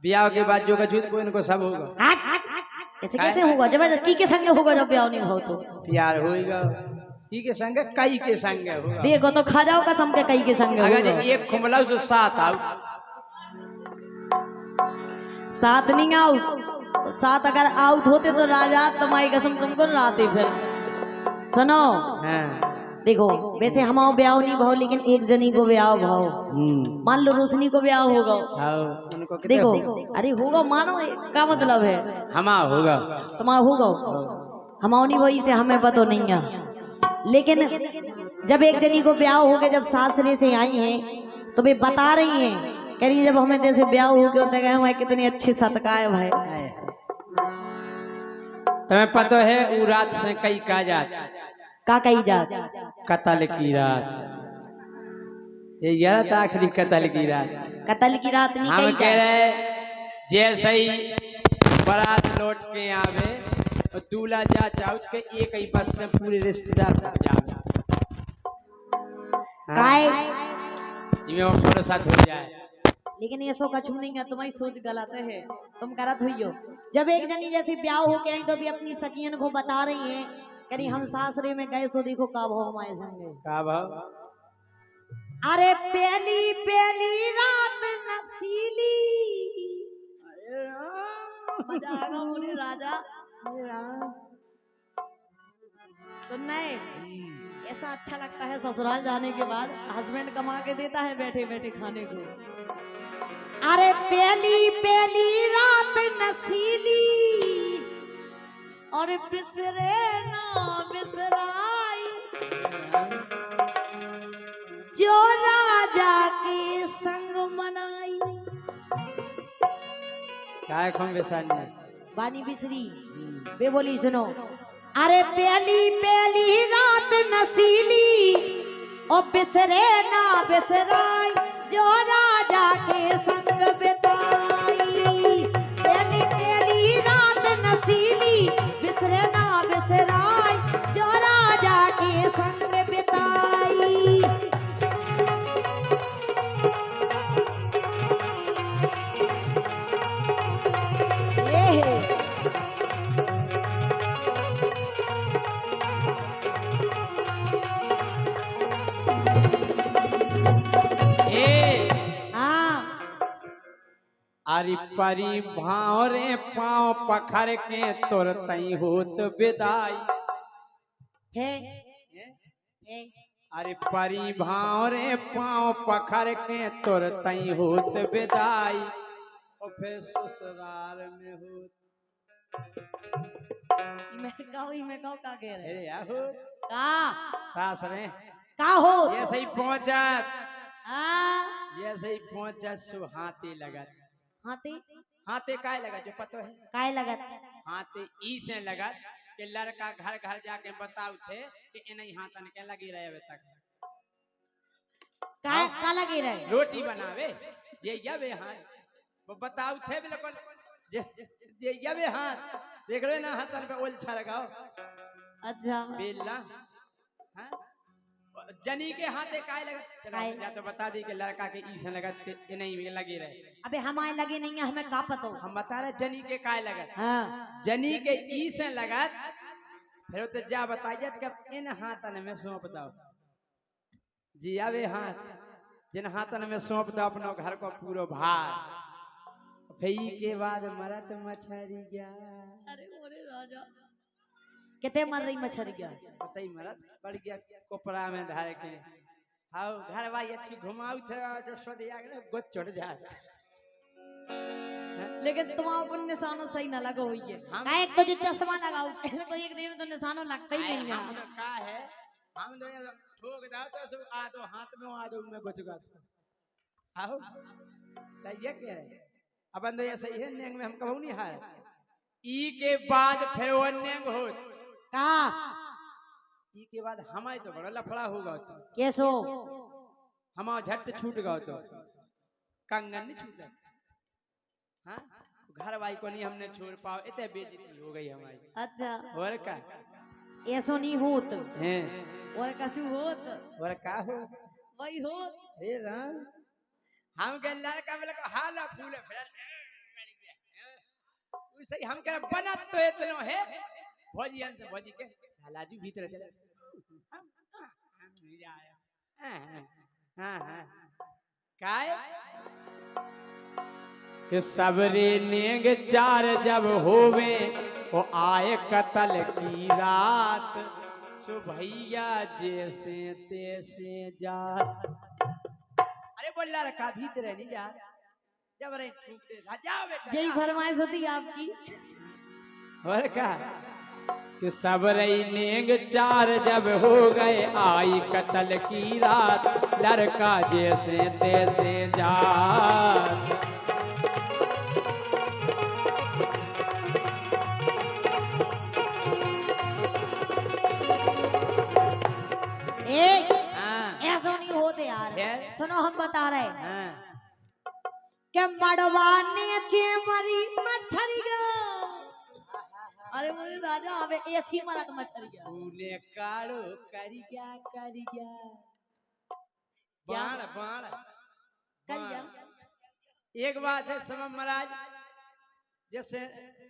ब्याह के बाद जो कछूत को इनको सब होगा। ऐसे कैसे होगा जब की के संग होगा जब ब्याह नहीं हो तो प्यार होगा की के संग कई के संग होगा। देखो तो खा जाओ कसम के कई के संग अगर होगा। एक खुमला तो सात आओ सात नहीं आउट सात अगर आउट होते तो राजा तुम्हारी कसम तुमको राते फिर सुनो। हाँ। देखो वैसे हमारा ब्याह नहीं भाव लेकिन एक जनी को ब्याह भाव मान लो रोशनी को ब्याह होगा। उनको देखो अरे होगा मानो क्या मतलब है हमा होगा तुम्हारा होगा हमारा नहीं भाई से हमें पता नहीं है। लेकिन जब एक जनी को ब्याह हो गया जब सासरे से आई हैं तो वे बता रही हैं कह रही है जब हमें जैसे ब्याह हो गया होता है कितनी अच्छी सतका है भाई। तुम्हें पता है वो रात से कई का जात का कही जात कतल की रात ये यार आखिरी कतल की रात कतल की रात नहीं हम कही कह जात। रहे जैसे ही बारात लौट के आवे और दूल्हा जा चाहो के एक ही बस से पूरे रिश्तेदार तक जावे काय जिसमें वो थोड़ा सा हो जाए। लेकिन ये सो कछु नहीं है तुम्हारी सोच गलत है तुम करत हुई हो। जब एक जनी जैसी ब्याह हो के आई तो भी अपनी सखियन को बता रही हैं करी हम सासरे में गए सो देखो का भाव हमारे संगे का भाव। अरे पहली पहली रात नसीली मजा आएगा मुझे राजा सुनना है। ऐसा अच्छा लगता है ससुराल जाने के बाद हस्बैंड कमा के देता है बैठे बैठे खाने को। अरे पहली पहली रात नसीली और बिसरे ना बिसराई जो राजा के संग मनाई। काय कौन बेसान है बानी बिसरी वे बोली सुनो। अरे पहली पहली रात नसीली और बिसरे ना बिसराई जो राजा के संग बिताई। पहली पहली रात नसीली बिसरे ना बिसराई जो राजा के संग बिताई। अरे परी भाव रे पाँव पखर के तुरतई होत विदाई। अरे परी भाव रे पाँव पखर के तुरतई होत विदाई और फिर ससुराल में होत मैं का कह रहे अरे याहो का सास रे का हो जैसे ही पहुंचत जैसे ही पहुंचत सुहाती लगत हाथे हाथे काय लगा जो पतो है काय लगत हाथे ई से लगत कि लड़का घर घर जाके बताऊ थे कि इन्हीं हाथन के लगी रहे अभी तक काय का लगी रहे रोटी बनावे जे यवे हाथ वो बताऊ थे बिल्कुल जे यवे हाथ देख रहे ना हाथन पे ओल छरगाओ अच्छा बेला हां जनी के हाथे काय लगत चला या तो बता दी कि लड़का के ई से लगत के इन्हीं में लगी रहे। अबे हमारे लगे नहीं है हमें का पता हम बता रहे जनी के काय लगत हाँ जनी के ई से लगत फिर तो जा बताइए कि इन हाथन में सौंप दो जी आवे हाथ जिन हाथन में सौंप दो अपनो घर को पूरा भार फिर के बाद मरत मछरी गया। अरे ओरे राजा कितने मर रही मछरिया बताई मरत पड़ गया कोपरा में धार के हाउ घर भाई अच्छी घुमाऊ थे जो सदिया के गोद चढ़ जाए। लेकिन तुम्हारा को निशानो सही ना लगा हुई है का एक तो जो चश्मा लगाओ तो एक देव तो निशानो लगता ही नहीं है। हम तो का है हम तो ठोक दाओ तो सब आधो हाथ में आधो में बच गया आओ सही है क्या अब अंदर ये सही है नेंग में हम कहूं नहीं हार ई के बाद फिर वो नेंग हो का ई के बाद हमारे तो बड़ा लफड़ा होगा तो कैसो हमारा झट छूट गया तो कंगन नहीं छूटा हाँ घर वाई को नहीं हमने छोड़ पाओ इतने बेइज्जती हो गई हमारी। अच्छा और का ऐसो नहीं होत हैं और कसु होत और का हो वही होत हे राम हम के लड़का में लगा हाला फूले फिर सही हम कह बनत तो इतनो है भौजी अंश भौजी के लालाजी भीतर चले नहीं आया हां काय कि सबरे नेग चार जब होवे वो आए कतल की रात सो भैया जैसे तैसे जा अरे बोल रखा भीतर नहीं जा जब रे ठूक दे जाओ बेटा यही फरमाइश होती आपकी। और क्या कि सबरई नेग चार जब हो गए आई कतल की रात लड़का जैसे तैसे जा एक ऐसा नहीं होते यार। सुनो हम बता रहे हाँ। क्या मड़वाने चेमरी मछरिया। अरे मुझे राजा अबे ऐसी मारा तो मछरिया तूने काड़ो करिया बाण बाण करिया। एक बात है समम महाराज जैसे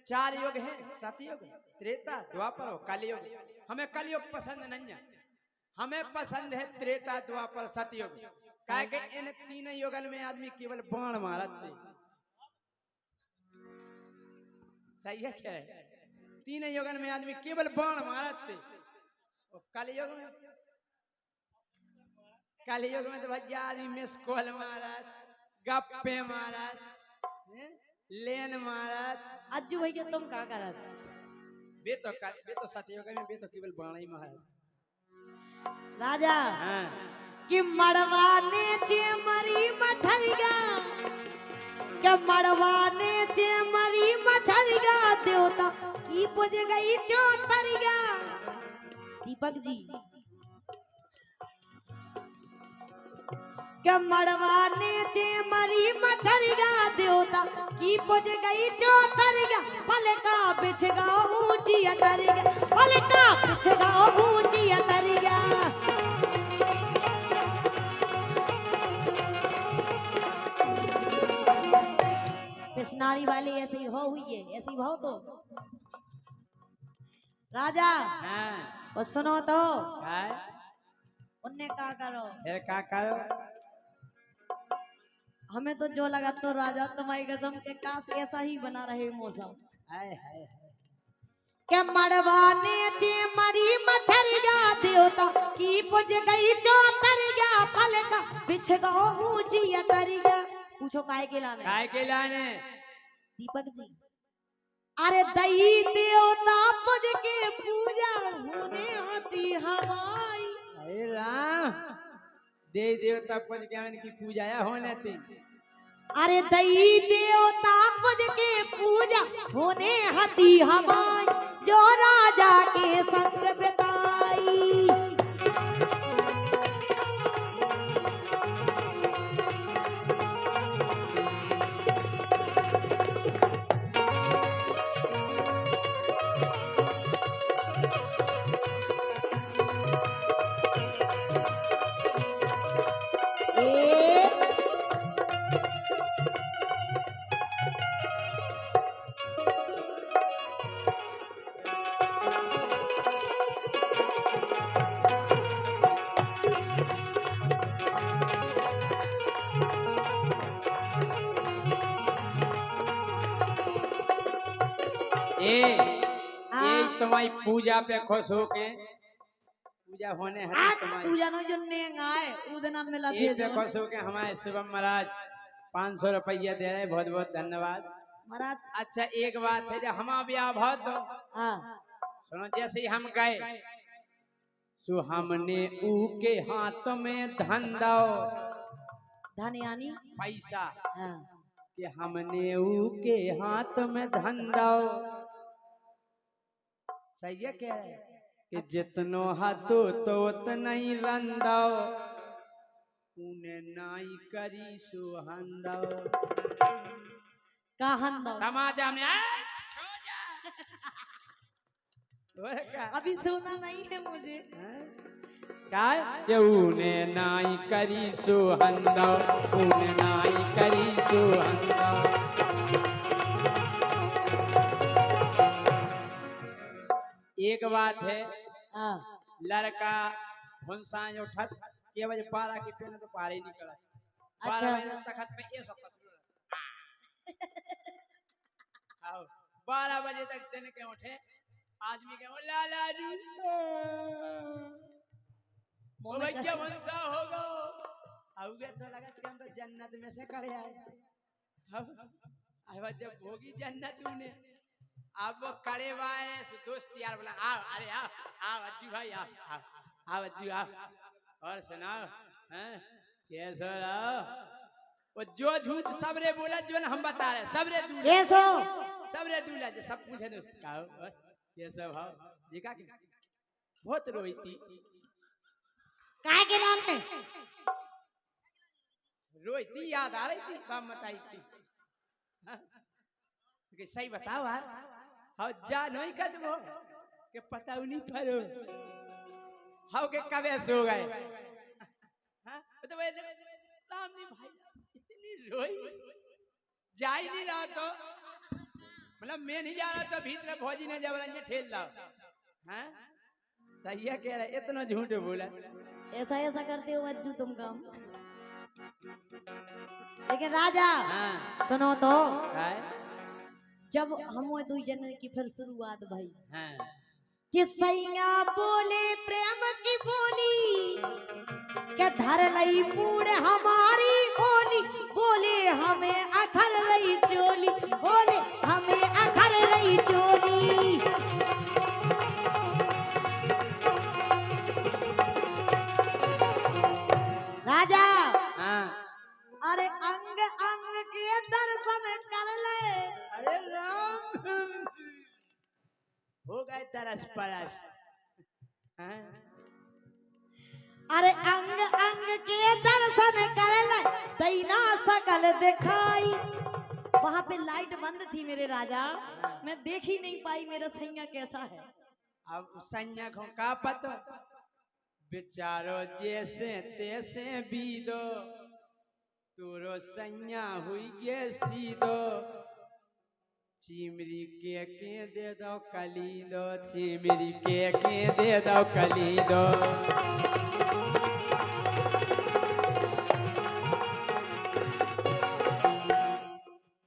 4 युग है सतयुग त्रेता द्वापर और कलयुग हमें कलयुग पसंद नहीं है हमें पसंद है त्रेता द्वापर सतयुग काहे कि इन 3 युगल में आदमी केवल बाण मारते सही है क्या है 3 युगल में आदमी केवल बाण मारते और कलयुग में तो भैया आदमी मिस कॉल मारत गप्पे मारत लेन मारत। अज्जू भैया तुम क्या करत बे तो सतयुग में बे तो केवल बाण ही मारत राजा। हाँ। कि मड़वाने चेमरी मछरिया क्या मड़वाने चेमरी मछरिया देवता की पुज गई चौतरिया। दीपक जी क्या मड़वाने चेमरी मछरिया देवता की पुज गई चौतरिया फल का बिछगा ऊंची अतरिया फल का बिछगा ऊंची अतरिया। पिछनारी वाली ऐसी हो हुई है ऐसी भाव तो राजा। हाँ। और सुनो तो काय उनने क्या करो फिर क्या करो हमें तो जो लगा तो राजा तुम्हारी कसम के काश ऐसा ही बना रहे मौसम। हाय हाय क्या मड़वाने चेमरी मछरिया देवता की पुज गई चौतरिया फल का बिछगा ऊंची अतरिया। पूछो काय के लाने दीपक जी। अरे दई देवता पुज के पूजा होने आती हवाई। अरे राम दे देवता पुज के की पूजा या होने थी। अरे दई देवता पुज के पूजा होने हती हवाई जो राजा के संग बिताई। तुम्हारी पूजा पे खुश हो के पूजा होने है तुम्हारी पूजा नो जो नेंग आए उदना मिला थे पे खुश हो के हमारे शिवम महाराज 500 रुपया दे रहे बहुत बहुत धन्यवाद महाराज। अच्छा एक बात है जब हम ब्याह बहुत तो हाँ सुनो जैसे ही हम गए सो हमने ऊ के हाथ में धन दो धन यानी पैसा हाँ। कि हमने ऊ के हाथ में धन दो सही है क्या है कि जितनो हाथो तो उतना ही रंदो उने नाई करी सुहंदो कहन दो तमाचा में अभी सोना नहीं है मुझे काय के उने नाई करी सुहंदो उने नाई करी सुहंदो बात है हाँ, लड़का भुनसाई उठत के बजे पारा की पेन तो पार ही निकला अच्छा 12 बजे तक में ये सब आओ 12 बजे तक दिन के उठे आदमी के लाला जी ओ भैया भुनसा होगा आओगे तो लगा कि हम तो जन्नत में से कर आए अब जब होगी जन्नत तूने अब वो कड़े वाले दोस्त यार बोला आओ अरे आओ आओ अज्जू भाई आओ आओ आओ अज्जू आओ और सुनाओ हैं कैसे रहो वो जो झूठ सबरे बोला जो हम बता रहे सबरे दूल्हा ये सो सबरे दूल्हा जो सब पूछे दोस्त का कैसे भाव जी का बहुत रोई थी काय के नाम है रोई थी याद आ रही थी बात बताई थी हाँ? कि सही बताओ यार हाँ जा नहीं कर वो के पता नहीं पड़ो हाँ के कबे सो गए हाँ तो वे राम जी भाई इतनी रोई जा ही नहीं रहा तो मतलब मैं नहीं जा रहा तो भीतर भौजी ने जबरन ठेल लाओ हाँ सही है कह रहे इतना झूठ बोला ऐसा ऐसा करते हो अज्जू तुम काम लेकिन राजा हाँ सुनो तो है जब हम वो दुई जन की फिर शुरुआत भाई हाँ कि सैया बोले प्रेम की बोली के धर लई पूड़ हमारी ओली बोले हमें अखर रही चोली बोले हमें अखर रही चोली राजा हाँ अरे अंग अंग के दर्शन कर ले अरे राम हो गए तरस परस हाँ? अरे अंग अंग के दर्शन कर ले दैना सकल दिखाई वहां पे लाइट बंद थी मेरे राजा मैं देख ही नहीं पाई मेरा सैया कैसा है अब सैया को का पतो बेचारो जैसे तैसे बीदो तोरो सैया हुई गे सीधो चिमरी के दे दो कली दो चिमरी के दे दो कली दो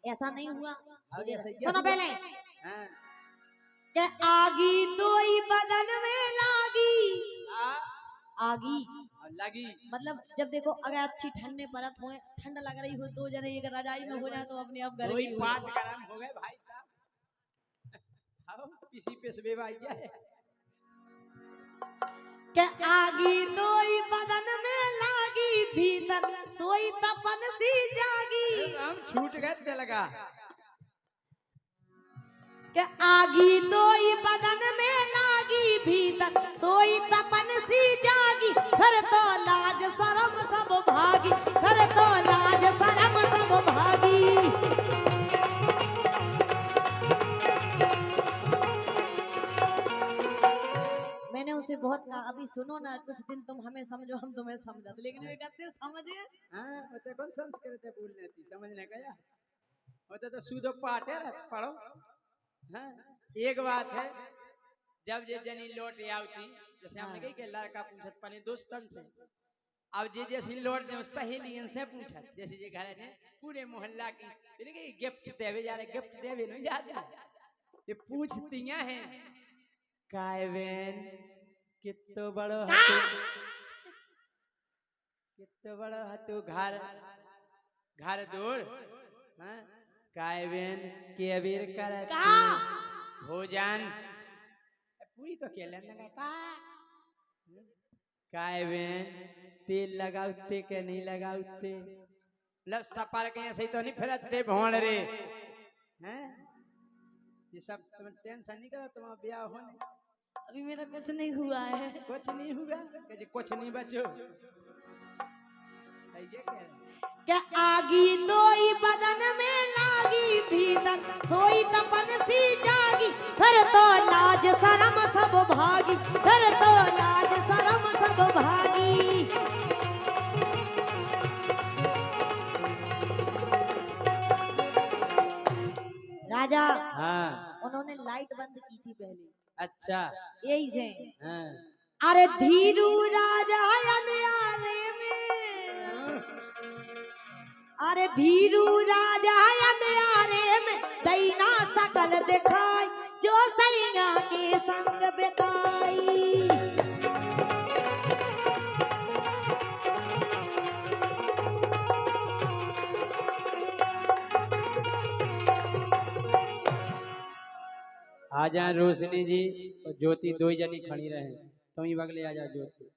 ऐसा नहीं हुआ अब ऐसे सुनो पहले हाँ के आगी दोई बदन में लागी आगी और लगी मतलब जब देखो अगर अच्छी ठंडे बरत हो ठंड लग रही हो दो जने एक रजाई में हो जाए तो अपने आप कोई गर्मी पाठ गरम हो गए भाई साहब आओ इसी पे से बेवाई जाए के आगी दोई बदन में लागी भीतर सोई तपन सी जागी हम छूट गए ते लगा के आगी दोई बदन में लागी भीतर सोई तपन सी जागी घर तो लाज शरम सब भागी घर तो लाज शरम सब भागी मैंने उसे बहुत कहा अभी सुनो ना कुछ दिन तुम हमें समझो हम तुम्हें समझा लेकिन वे कहते समझे हाँ वो कौन संस्कृत है बोलने थी समझने गया वो तो सूदो पाठ है पढ़ो हाँ एक बात है जब ये जनी लौट आवती जैसे हमने कही कि लड़का पूछत पानी दोस्तन से अब जे जैसी लौट जो सहेलियन से पूछत जैसे ये घर ने पूरे मोहल्ला की गिफ्ट देवे जा रहे गिफ्ट देवे नहीं जाते ये पूछती हैं काय बेन कितो बड़ो हतु कितो बड़ो हतु घर घर दूर हाँ काय बेन के अबीर करत भोजन पूरी तो के लेने का काय बेन तेल लगाउते के नहीं लगाउते लब सपर के ऐसे तो नहीं फिरते भोंड रे हैं ये सब तुम टेंशन नहीं करो तुम ब्याह होने अभी मेरा कुछ नहीं हुआ है कुछ नहीं हुआ कि कुछ नहीं बचो ये कह रहे क्या आगी दोई बदन में लागी भीतर सोई तपन सी जागी घर तो लाज शरम सब भागी घर तो लाज शरम सब भागी राजा हाँ उन्होंने लाइट बंद की थी पहले अच्छा यही से। हाँ अरे धीरू राजा अंधियारे में, अरे धीरू राजा अंधियारे में दैना सकल दिखाई, जो सैया के संग बिताई। आ जाए रोशनी जी और ज्योति दो ही जनी खड़ी रहे, तुम ही बगले आ जाओ ज्योति।